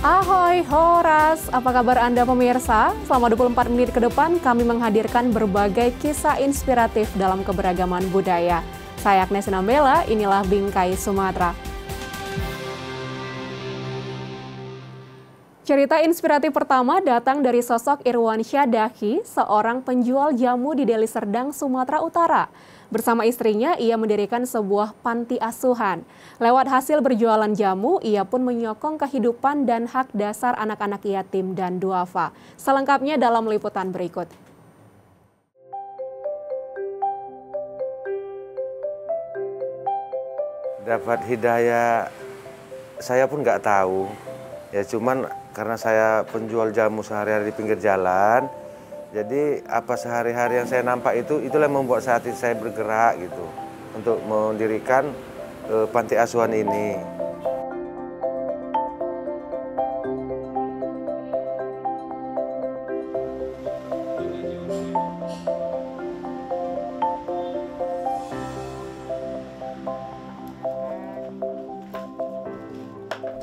Ahoy, Horas! Apa kabar Anda pemirsa? Selama 24 menit ke depan kami menghadirkan berbagai kisah inspiratif dalam keberagaman budaya. Saya Agnes Nambela, inilah Bingkai Sumatera. Cerita inspiratif pertama datang dari sosok Irwansyah Daki, seorang penjual jamu di Deli Serdang, Sumatera Utara. Bersama istrinya, ia mendirikan sebuah panti asuhan. Lewat hasil berjualan jamu, ia pun menyokong kehidupan dan hak dasar anak-anak yatim dan duafa. Selengkapnya dalam liputan berikut. Dapat hidayah, saya pun nggak tahu. Ya cuman karena saya penjual jamu sehari-hari di pinggir jalan, jadi apa sehari-hari yang saya nampak itulah yang membuat saat ini saya bergerak gitu untuk mendirikan panti asuhan ini.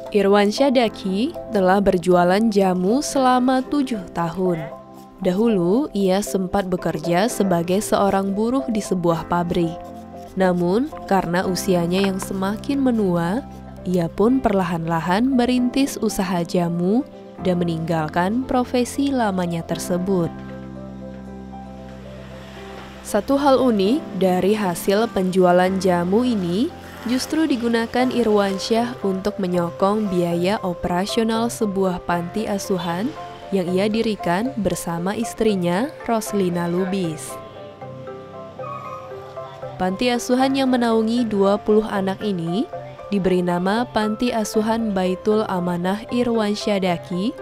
Irwansyah Daki telah berjualan jamu selama 7 tahun. Dahulu, ia sempat bekerja sebagai seorang buruh di sebuah pabrik. Namun, karena usianya yang semakin menua, ia pun perlahan-lahan merintis usaha jamu dan meninggalkan profesi lamanya tersebut. Satu hal unik dari hasil penjualan jamu ini justru digunakan Irwansyah untuk menyokong biaya operasional sebuah panti asuhan yang ia dirikan bersama istrinya, Roslina Lubis. Panti asuhan yang menaungi 20 anak ini diberi nama Panti Asuhan Baitul Amanah Irwansyah Daki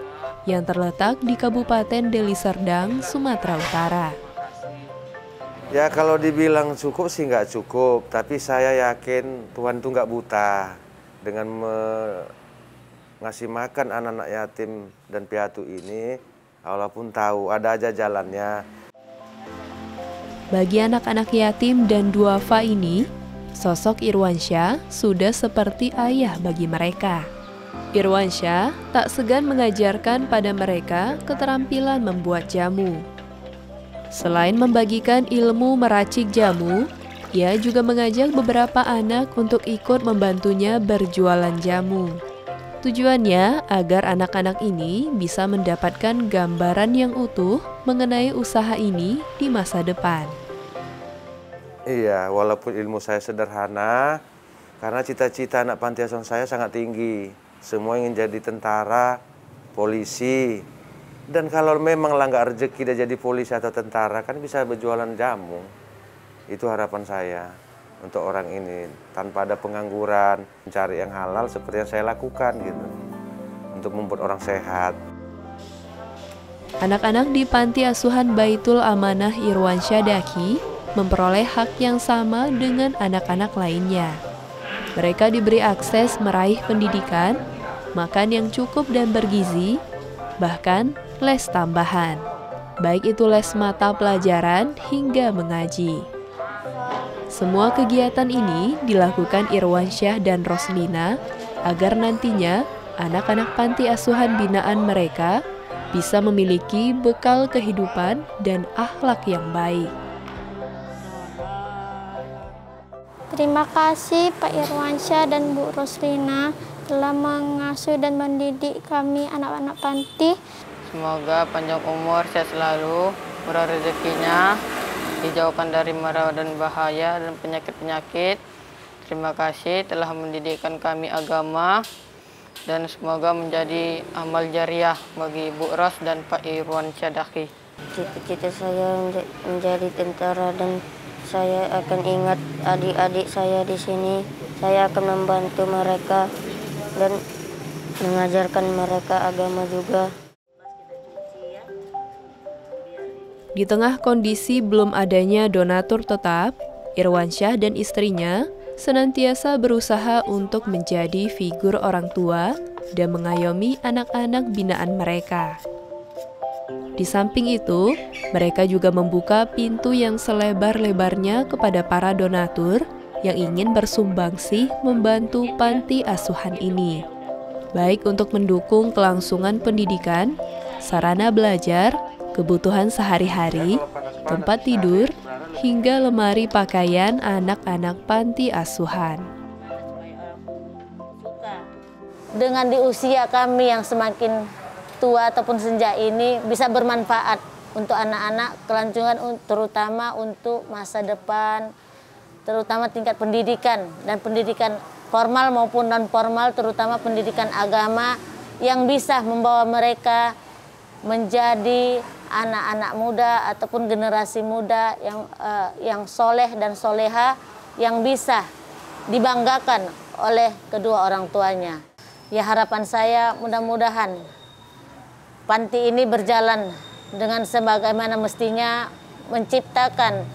yang terletak di Kabupaten Deli Serdang, Sumatera Utara. Ya kalau dibilang cukup sih nggak cukup, tapi saya yakin Tuhan itu nggak buta. Dengan ngasih makan anak-anak yatim dan piatu ini, Allah pun tahu ada aja jalannya. Bagi anak-anak yatim dan duafa ini, sosok Irwansyah sudah seperti ayah bagi mereka. Irwansyah tak segan mengajarkan pada mereka keterampilan membuat jamu. Selain membagikan ilmu meracik jamu, ia juga mengajak beberapa anak untuk ikut membantunya berjualan jamu. Tujuannya agar anak-anak ini bisa mendapatkan gambaran yang utuh mengenai usaha ini di masa depan. Iya, walaupun ilmu saya sederhana, karena cita-cita anak panti asuhan saya sangat tinggi. Semua ingin jadi tentara, polisi. Dan kalau memang nggak rezeki dia jadi polisi atau tentara, kan bisa berjualan jamu. Itu harapan saya untuk orang ini. Tanpa ada pengangguran, mencari yang halal seperti yang saya lakukan gitu. Untuk membuat orang sehat. Anak-anak di Panti Asuhan Baitul Amanah Irwansyah Daki memperoleh hak yang sama dengan anak-anak lainnya. Mereka diberi akses meraih pendidikan, makan yang cukup dan bergizi, bahkan les tambahan, baik itu les mata pelajaran hingga mengaji. Semua kegiatan ini dilakukan Irwansyah dan Roslina agar nantinya anak-anak panti asuhan binaan mereka bisa memiliki bekal kehidupan dan akhlak yang baik. Terima kasih Pak Irwansyah dan Bu Roslina telah mengasuh dan mendidik kami anak-anak panti. Semoga panjang umur, sehat selalu, murah rezekinya, dijauhkan dari mara dan bahaya dan penyakit-penyakit. Terima kasih telah mendidikkan kami agama dan semoga menjadi amal jariah bagi Bu Ros dan Pak Irwansyah Daki. Cita-cita saya menjadi tentara dan saya akan ingat adik-adik saya di sini. Saya akan membantu mereka dan mengajarkan mereka agama juga. Di tengah kondisi belum adanya donatur tetap, Irwansyah dan istrinya senantiasa berusaha untuk menjadi figur orang tua dan mengayomi anak-anak binaan mereka. Di samping itu, mereka juga membuka pintu yang selebar-lebarnya kepada para donatur yang ingin bersumbangsi membantu panti asuhan ini. baik untuk mendukung kelangsungan pendidikan, sarana belajar, kebutuhan sehari-hari, tempat tidur, hingga lemari pakaian anak-anak panti asuhan. Dengan di usia kami yang semakin tua ataupun senja ini bisa bermanfaat untuk anak-anak, kelanjutan terutama untuk masa depan, terutama tingkat pendidikan dan pendidikan formal maupun non-formal, terutama pendidikan agama yang bisa membawa mereka menjadi anak-anak muda ataupun generasi muda yang soleh dan soleha yang bisa dibanggakan oleh kedua orang tuanya. Ya, harapan saya mudah-mudahan panti ini berjalan dengan sebagaimana mestinya, menciptakan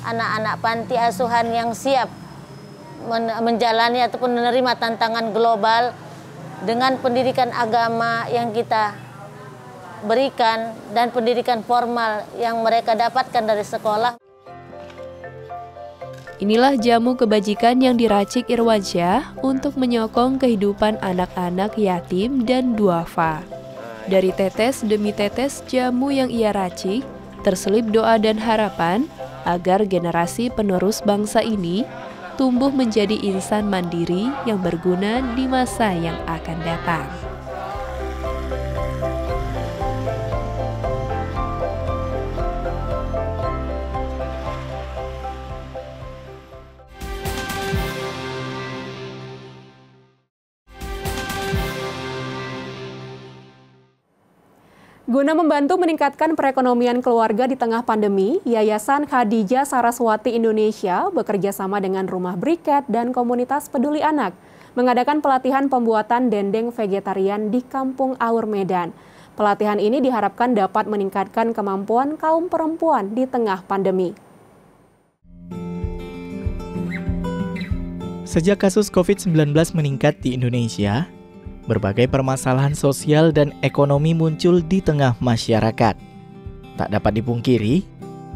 anak-anak panti asuhan yang siap menjalani ataupun menerima tantangan global dengan pendidikan agama yang kita berikan dan pendidikan formal yang mereka dapatkan dari sekolah. Inilah jamu kebajikan yang diracik Irwansyah untuk menyokong kehidupan anak-anak yatim dan duafa. Dari tetes demi tetes jamu yang ia racik, terselip doa dan harapan agar generasi penerus bangsa ini tumbuh menjadi insan mandiri yang berguna di masa yang akan datang. Guna membantu meningkatkan perekonomian keluarga di tengah pandemi, Yayasan Khadijah Saraswati Indonesia bekerja sama dengan Rumah Briket dan Komunitas Peduli Anak mengadakan pelatihan pembuatan dendeng vegetarian di Kampung Aur Medan. Pelatihan ini diharapkan dapat meningkatkan kemampuan kaum perempuan di tengah pandemi. Sejak kasus COVID-19 meningkat di Indonesia, berbagai permasalahan sosial dan ekonomi muncul di tengah masyarakat. Tak dapat dipungkiri,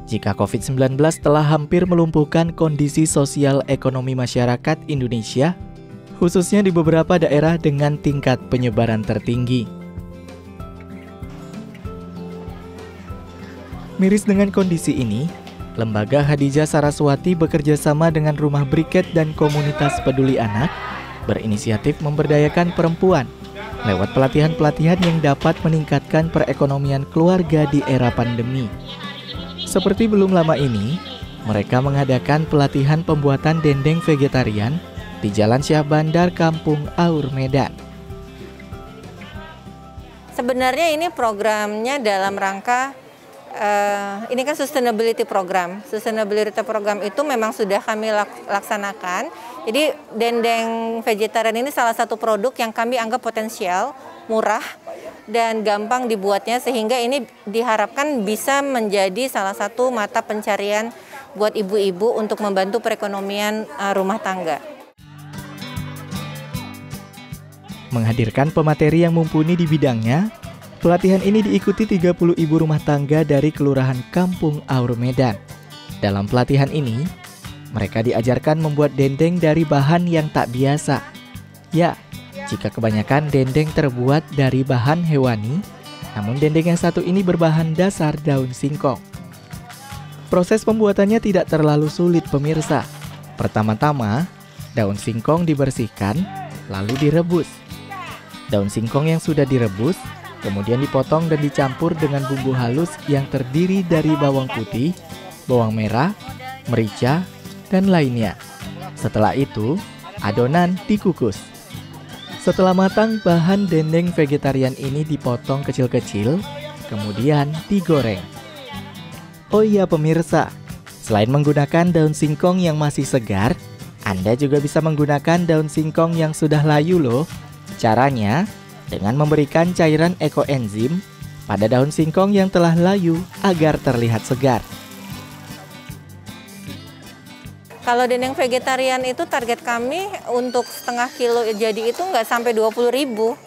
jika COVID-19 telah hampir melumpuhkan kondisi sosial ekonomi masyarakat Indonesia, khususnya di beberapa daerah dengan tingkat penyebaran tertinggi. Miris dengan kondisi ini, Lembaga Khadijah Saraswati bekerjasama dengan Rumah Briket dan Komunitas Peduli Anak berinisiatif memberdayakan perempuan lewat pelatihan-pelatihan yang dapat meningkatkan perekonomian keluarga di era pandemi. Seperti belum lama ini, mereka mengadakan pelatihan pembuatan dendeng vegetarian di Jalan Syah Bandar, Kampung Aur Medan. Sebenarnya ini programnya dalam rangka ini kan sustainability program. Sustainability program itu memang sudah kami laksanakan. Jadi dendeng vegetarian ini salah satu produk yang kami anggap potensial, murah, dan gampang dibuatnya sehingga ini diharapkan bisa menjadi salah satu mata pencarian buat ibu-ibu untuk membantu perekonomian rumah tangga. Menghadirkan pemateri yang mumpuni di bidangnya, pelatihan ini diikuti 30 ibu rumah tangga dari Kelurahan Kampung Aur Medan. Dalam pelatihan ini, mereka diajarkan membuat dendeng dari bahan yang tak biasa. Ya, jika kebanyakan dendeng terbuat dari bahan hewani, namun dendeng yang satu ini berbahan dasar daun singkong. Proses pembuatannya tidak terlalu sulit pemirsa. Pertama-tama, daun singkong dibersihkan, lalu direbus. Daun singkong yang sudah direbus kemudian dipotong dan dicampur dengan bumbu halus yang terdiri dari bawang putih, bawang merah, merica, dan lainnya. Setelah itu, adonan dikukus. Setelah matang, bahan dendeng vegetarian ini dipotong kecil-kecil, kemudian digoreng. Oh iya pemirsa, selain menggunakan daun singkong yang masih segar, Anda juga bisa menggunakan daun singkong yang sudah layu loh. Caranya, dengan memberikan cairan ekoenzim pada daun singkong yang telah layu agar terlihat segar. Kalau dendeng vegetarian itu target kami untuk setengah kilo jadi itu nggak sampai 20.000.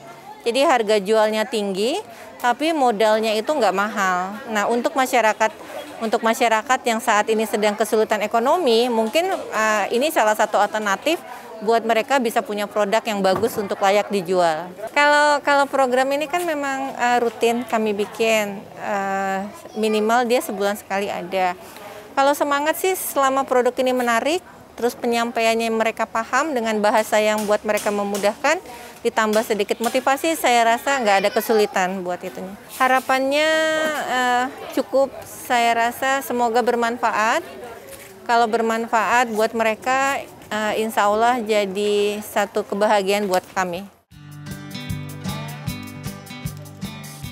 Jadi harga jualnya tinggi, tapi modalnya itu nggak mahal. Nah untuk masyarakat untuk masyarakat yang saat ini sedang kesulitan ekonomi, mungkin ini salah satu alternatif buat mereka bisa punya produk yang bagus untuk layak dijual. Kalau program ini kan memang rutin kami bikin, minimal dia sebulan sekali ada. Kalau semangat sih selama produk ini menarik, terus penyampaiannya mereka paham dengan bahasa yang buat mereka memudahkan, ditambah sedikit motivasi, saya rasa nggak ada kesulitan buat itunya. Harapannya cukup, saya rasa semoga bermanfaat. Kalau bermanfaat buat mereka, insya Allah jadi satu kebahagiaan buat kami.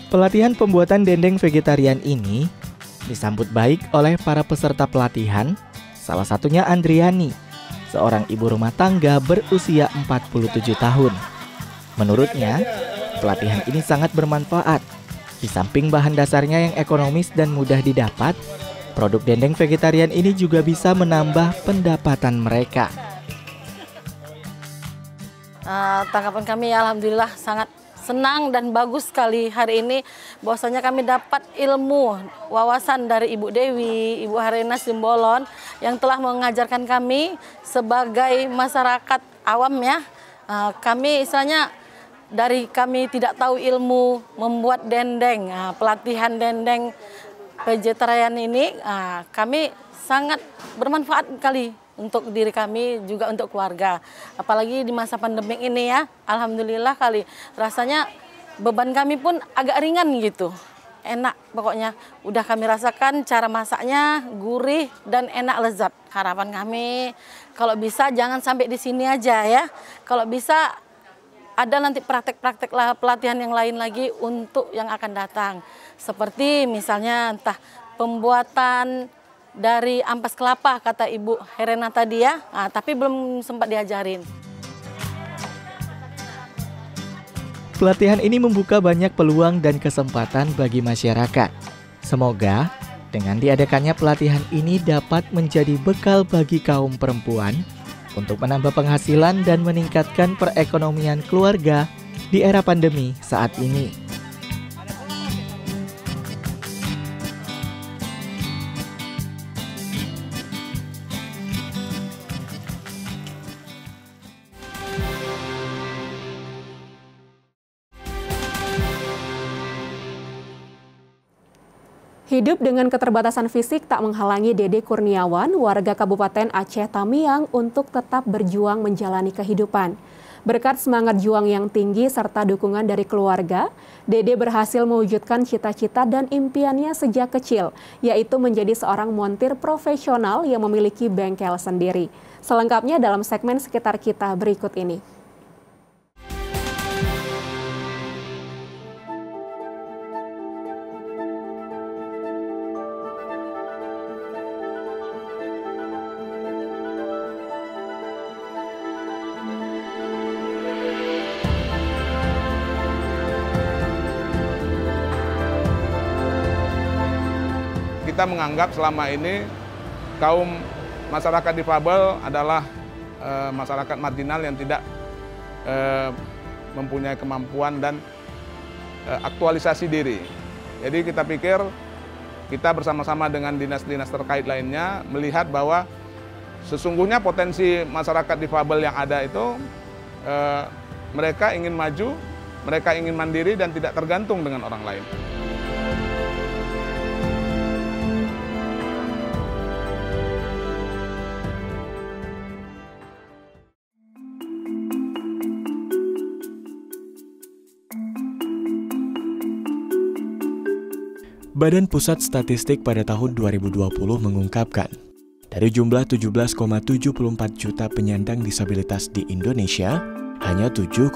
Pelatihan pembuatan dendeng vegetarian ini disambut baik oleh para peserta pelatihan, salah satunya Andriani, seorang ibu rumah tangga berusia 47 tahun. Menurutnya, pelatihan ini sangat bermanfaat. Di samping bahan dasarnya yang ekonomis dan mudah didapat, produk dendeng vegetarian ini juga bisa menambah pendapatan mereka. Tanggapan kami alhamdulillah sangat senang dan bagus sekali hari ini, bahwasanya kami dapat ilmu, wawasan dari Ibu Dewi, Ibu Harena Simbolon yang telah mengajarkan kami sebagai masyarakat awam ya. Kami istilahnya dari kami tidak tahu ilmu membuat dendeng, pelatihan dendeng vegetarian ini kami sangat bermanfaat sekali untuk diri kami, juga untuk keluarga. Apalagi di masa pandemi ini ya, alhamdulillah kali. Rasanya beban kami pun agak ringan gitu. Enak pokoknya. Udah kami rasakan cara masaknya, gurih dan enak lezat. Harapan kami, kalau bisa jangan sampai di sini aja ya. Kalau bisa ada nanti praktek-praktek pelatihan yang lain lagi untuk yang akan datang. Seperti misalnya entah pembuatan dari ampas kelapa, kata Ibu Herena tadi ya, tapi belum sempat diajarin. Pelatihan ini membuka banyak peluang dan kesempatan bagi masyarakat. Semoga dengan diadakannya pelatihan ini dapat menjadi bekal bagi kaum perempuan untuk menambah penghasilan dan meningkatkan perekonomian keluarga di era pandemi saat ini. Hidup dengan keterbatasan fisik tak menghalangi Dede Kurniawan, warga Kabupaten Aceh Tamiang, untuk tetap berjuang menjalani kehidupan. Berkat semangat juang yang tinggi serta dukungan dari keluarga, Dede berhasil mewujudkan cita-cita dan impiannya sejak kecil, yaitu menjadi seorang montir profesional yang memiliki bengkel sendiri. Selengkapnya dalam segmen Sekitar Kita berikut ini. Kita menganggap selama ini kaum masyarakat difabel adalah masyarakat marginal yang tidak mempunyai kemampuan dan aktualisasi diri. Jadi kita pikir kita bersama-sama dengan dinas-dinas terkait lainnya melihat bahwa sesungguhnya potensi masyarakat difabel yang ada itu mereka ingin maju, mereka ingin mandiri dan tidak tergantung dengan orang lain. Badan Pusat Statistik pada tahun 2020 mengungkapkan, dari jumlah 17,74 juta penyandang disabilitas di Indonesia, hanya 7,8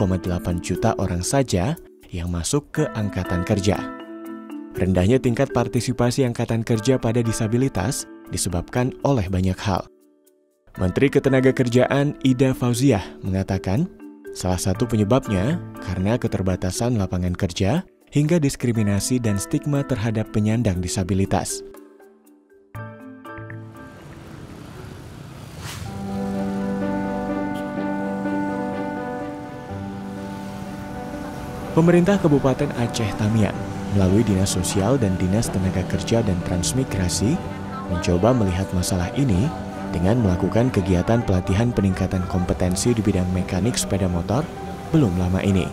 juta orang saja yang masuk ke angkatan kerja. Rendahnya tingkat partisipasi angkatan kerja pada disabilitas disebabkan oleh banyak hal. Menteri Ketenagakerjaan Ida Fauziah mengatakan, salah satu penyebabnya karena keterbatasan lapangan kerja hingga diskriminasi dan stigma terhadap penyandang disabilitas. Pemerintah Kabupaten Aceh Tamiang melalui Dinas Sosial dan Dinas Tenaga Kerja dan Transmigrasi mencoba melihat masalah ini dengan melakukan kegiatan pelatihan peningkatan kompetensi di bidang mekanik sepeda motor belum lama ini.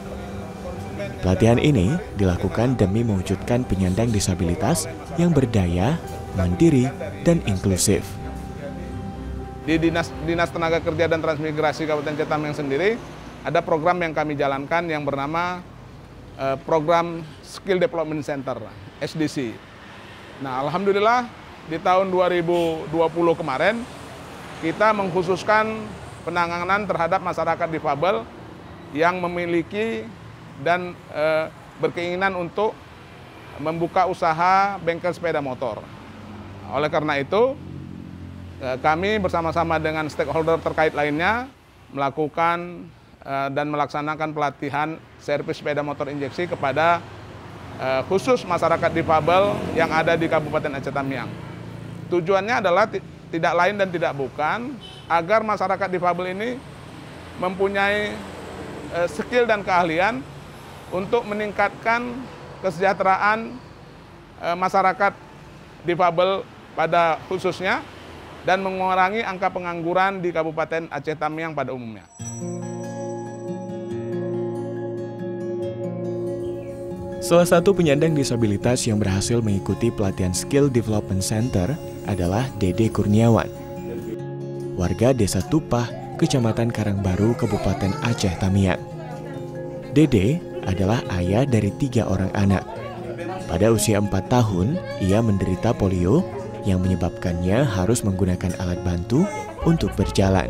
Pelatihan ini dilakukan demi mewujudkan penyandang disabilitas yang berdaya, mandiri, dan inklusif. Di Dinas Tenaga Kerja dan Transmigrasi Kabupaten Citamuyang sendiri ada program yang kami jalankan yang bernama Program Skill Development Center, SDC. Nah, alhamdulillah di tahun 2020 kemarin kita mengkhususkan penanganan terhadap masyarakat difabel yang memiliki dan berkeinginan untuk membuka usaha bengkel sepeda motor. Oleh karena itu, kami bersama-sama dengan stakeholder terkait lainnya melakukan dan melaksanakan pelatihan servis sepeda motor injeksi kepada khusus masyarakat difabel yang ada di Kabupaten Aceh Tamiang. Tujuannya adalah tidak lain dan tidak bukan agar masyarakat difabel ini mempunyai skill dan keahlian untuk meningkatkan kesejahteraan masyarakat difabel pada khususnya dan mengurangi angka pengangguran di Kabupaten Aceh Tamiang pada umumnya. Salah satu penyandang disabilitas yang berhasil mengikuti pelatihan Skill Development Center adalah Dede Kurniawan. Warga Desa Tupah, Kecamatan Karangbaru, Kabupaten Aceh Tamiang. Dede adalah ayah dari 3 orang anak. Pada usia 4 tahun, ia menderita polio yang menyebabkannya harus menggunakan alat bantu untuk berjalan.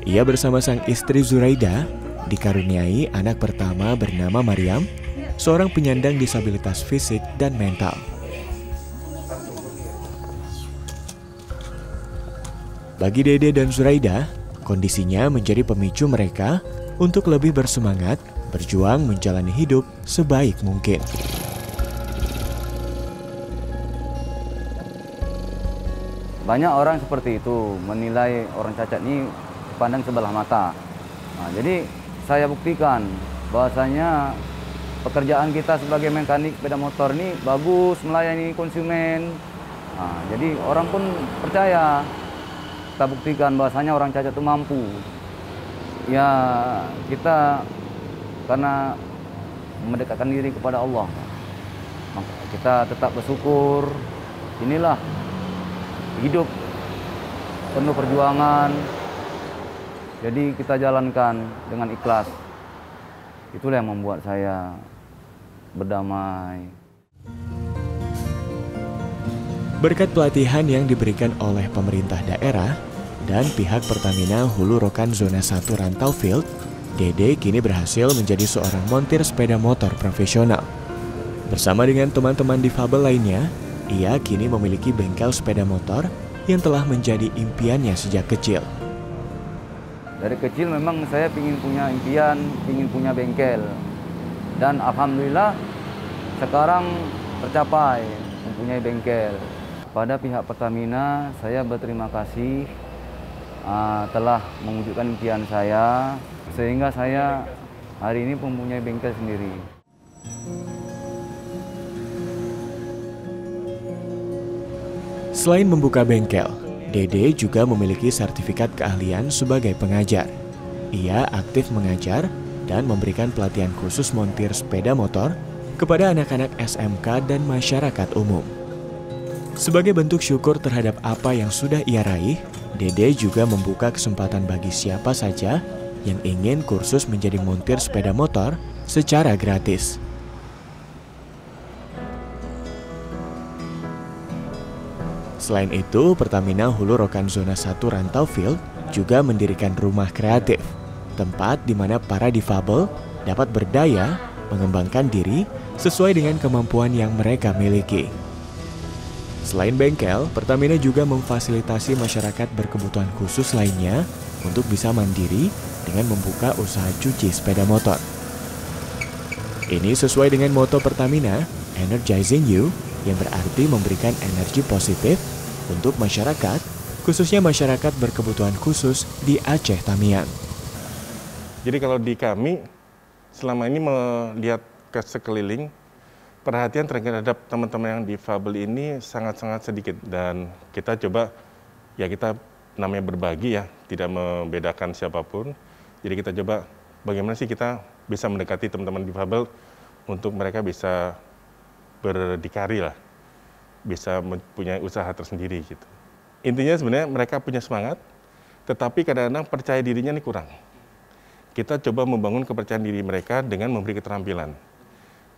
Ia bersama sang istri Zuraida dikaruniai anak pertama bernama Mariam, seorang penyandang disabilitas fisik dan mental. Bagi Dede dan Zuraida, kondisinya menjadi pemicu mereka untuk lebih bersemangat berjuang menjalani hidup sebaik mungkin. Banyak orang seperti itu menilai orang cacat ini pandang sebelah mata. Nah, jadi saya buktikan bahwasanya pekerjaan kita sebagai mekanik sepeda motor ini bagus melayani konsumen. Nah, jadi orang pun percaya. Kita buktikan bahwasanya orang cacat itu mampu. Ya, kita karena mendekatkan diri kepada Allah. Maka kita tetap bersyukur. Inilah hidup penuh perjuangan. Jadi kita jalankan dengan ikhlas. Itulah yang membuat saya berdamai. Berkat pelatihan yang diberikan oleh pemerintah daerah dan pihak Pertamina Hulu Rokan Zona 1 Rantau Field, Dede kini berhasil menjadi seorang montir sepeda motor profesional. Bersama dengan teman-teman difabel lainnya, ia kini memiliki bengkel sepeda motor yang telah menjadi impiannya sejak kecil. Dari kecil memang saya ingin punya impian, ingin punya bengkel. Dan alhamdulillah sekarang tercapai mempunyai bengkel. Pada pihak Pertamina saya berterima kasih telah mewujudkan impian saya sehingga saya hari ini mempunyai bengkel sendiri. Selain membuka bengkel, Dede juga memiliki sertifikat keahlian sebagai pengajar. Ia aktif mengajar dan memberikan pelatihan khusus montir sepeda motor kepada anak-anak SMK dan masyarakat umum. Sebagai bentuk syukur terhadap apa yang sudah ia raih, Dede juga membuka kesempatan bagi siapa saja yang ingin kursus menjadi montir sepeda motor secara gratis. Selain itu, Pertamina Hulu Rokan Zona 1 Rantau Field juga mendirikan rumah kreatif, tempat di mana para difabel dapat berdaya, mengembangkan diri sesuai dengan kemampuan yang mereka miliki. Selain bengkel, Pertamina juga memfasilitasi masyarakat berkebutuhan khusus lainnya untuk bisa mandiri dengan membuka usaha cuci sepeda motor. Ini sesuai dengan moto Pertamina, Energizing You, yang berarti memberikan energi positif untuk masyarakat, khususnya masyarakat berkebutuhan khusus di Aceh Tamiang. Jadi kalau di kami, selama ini melihat ke sekeliling, perhatian terhadap teman-teman yang difabel ini sangat-sangat sedikit, dan kita coba, ya kita namanya berbagi ya, tidak membedakan siapapun. Jadi kita coba bagaimana sih kita bisa mendekati teman-teman difabel untuk mereka bisa berdikari lah, bisa mempunyai usaha tersendiri gitu. Intinya sebenarnya mereka punya semangat, tetapi kadang-kadang percaya dirinya ini kurang. Kita coba membangun kepercayaan diri mereka dengan memberi keterampilan.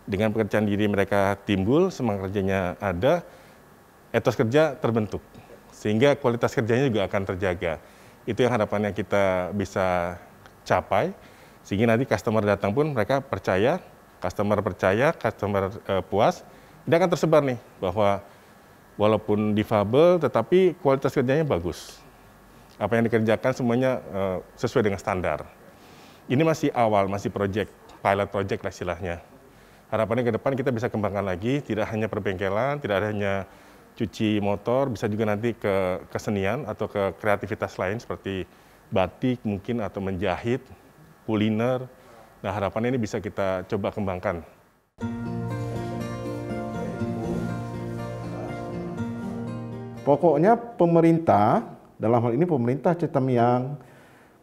Dengan kepercayaan diri mereka timbul, semangat kerjanya ada, etos kerja terbentuk. Sehingga kualitas kerjanya juga akan terjaga. Itu yang harapannya kita bisa capai, sehingga nanti customer datang pun mereka percaya, customer puas, ini akan tersebar nih, bahwa walaupun difabel, tetapi kualitas kerjanya bagus. Apa yang dikerjakan semuanya sesuai dengan standar. Ini masih awal, masih pilot project lah istilahnya. Harapannya ke depan kita bisa kembangkan lagi, tidak hanya perbengkelan, tidak hanya cuci motor, bisa juga nanti ke kesenian atau ke kreativitas lain seperti batik mungkin atau menjahit, kuliner. Nah, harapannya ini bisa kita coba kembangkan. Pokoknya pemerintah, dalam hal ini pemerintah Cetamiang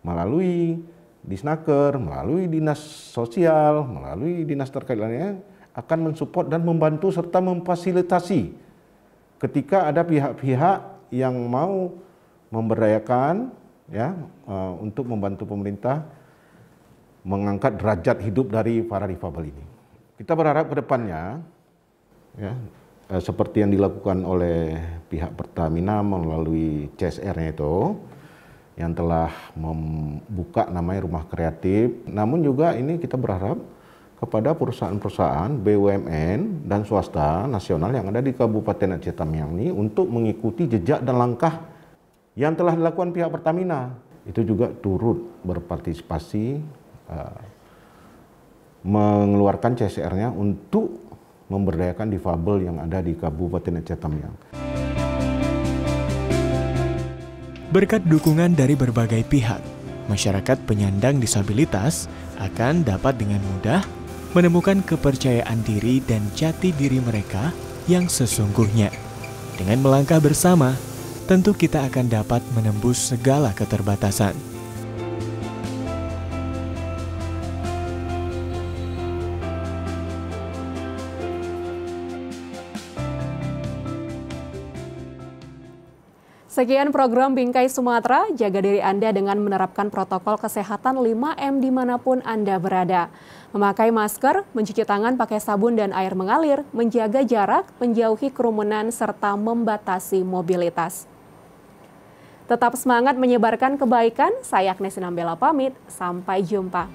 melalui Disnaker, melalui dinas sosial, melalui dinas terkait lainnya akan mensupport dan membantu serta memfasilitasi ketika ada pihak-pihak yang mau memberdayakan ya untuk membantu pemerintah mengangkat derajat hidup dari para difabel ini. Kita berharap ke depannya ya seperti yang dilakukan oleh pihak Pertamina melalui CSR-nya itu, yang telah membuka namanya rumah kreatif. Namun juga ini kita berharap kepada perusahaan-perusahaan BUMN dan swasta nasional yang ada di Kabupaten Aceh Tamiang ini untuk mengikuti jejak dan langkah yang telah dilakukan pihak Pertamina. Itu juga turut berpartisipasi mengeluarkan CSR-nya untuk memberdayakan difabel yang ada di Kabupaten Aceh Tamiang. Berkat dukungan dari berbagai pihak, masyarakat penyandang disabilitas akan dapat dengan mudah menemukan kepercayaan diri dan jati diri mereka yang sesungguhnya. Dengan melangkah bersama, tentu kita akan dapat menembus segala keterbatasan. Sekian program Bingkai Sumatera, jaga diri Anda dengan menerapkan protokol kesehatan 5M dimanapun Anda berada. Memakai masker, mencuci tangan pakai sabun dan air mengalir, menjaga jarak, menjauhi kerumunan, serta membatasi mobilitas. Tetap semangat menyebarkan kebaikan, saya Agnes Sinambela pamit, sampai jumpa.